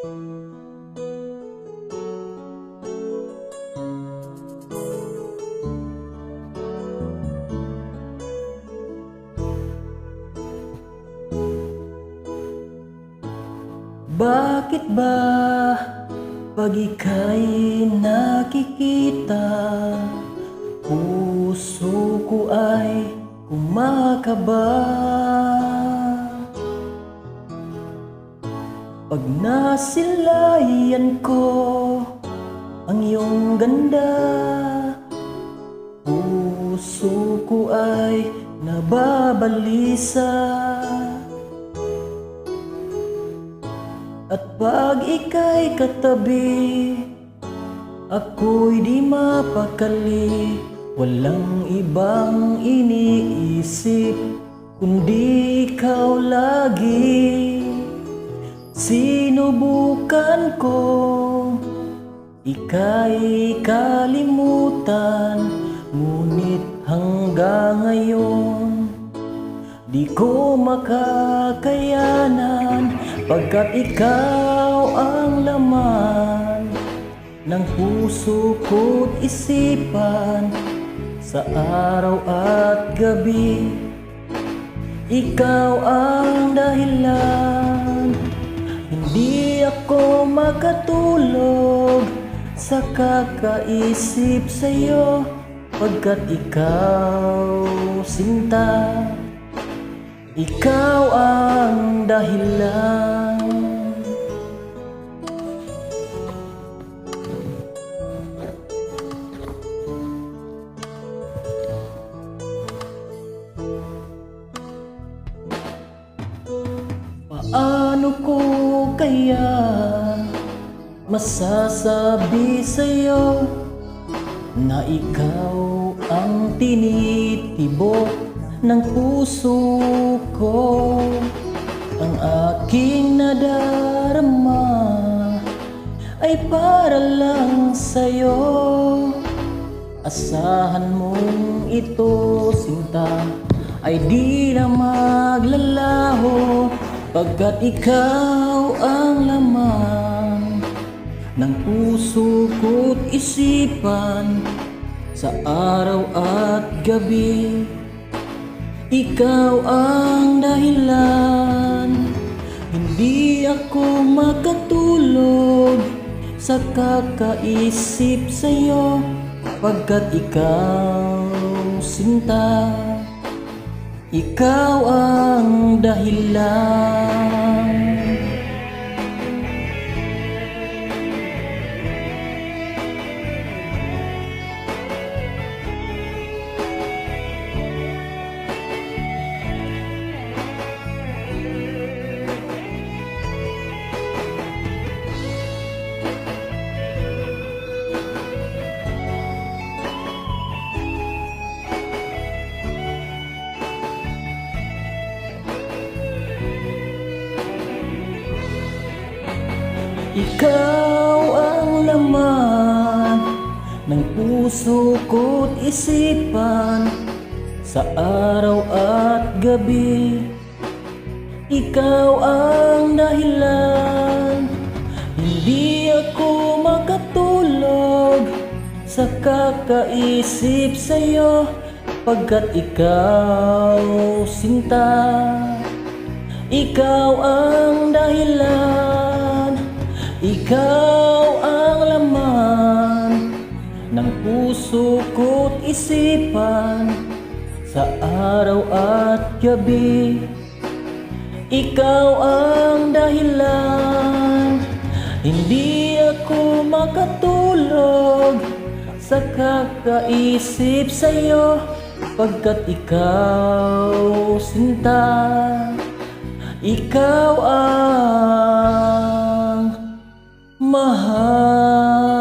Bakit ba pag ika'y nakikita, puso ko ay kumakaba? Pag nasilayan ko ang iyong ganda, puso ko ay nababalisa. At pag ika'y katabi, ako'y di mapakali. Walang ibang iniisip kundi ikaw lagi. Sinubukan ko ika'y kalimutan, ngunit hanggang ngayon di ko makakayanan, pagkat ikaw ang laman ng puso ko't isipan sa araw at gabi. Ikaw ang dahilan, hindi ako makatulog sa kakaisip sa'yo, pagkat ikaw sinta. Ikaw ang dahilan. Paano ko kaya masasabi sa'yo na ikaw ang tinitibok ng puso ko? Ang aking nadarama ay para lang sa'yo. Asahan mong ito, sinta, ay di na maglalaho, pagkat ikaw ang laman ng puso ko't isipan sa araw at gabi. Ikaw ang dahilan, hindi ako makatulog sa kakaisip sa'yo, pagkat ikaw sinta. Ikaw ang dahilan. Ikaw ang laman ng puso ko't isipan sa araw at gabi. Ikaw ang dahilan, hindi ako makatulog sa kakaisip sa'yo, pagkat ikaw sinta. Ikaw ang dahilan, ikaw ang laman ng puso ko't isipan sa araw at gabi. Ikaw ang dahilan, hindi ako makatulog sa kakaisip sa'yo, pagkat ikaw sinta. Ikaw ang mahal.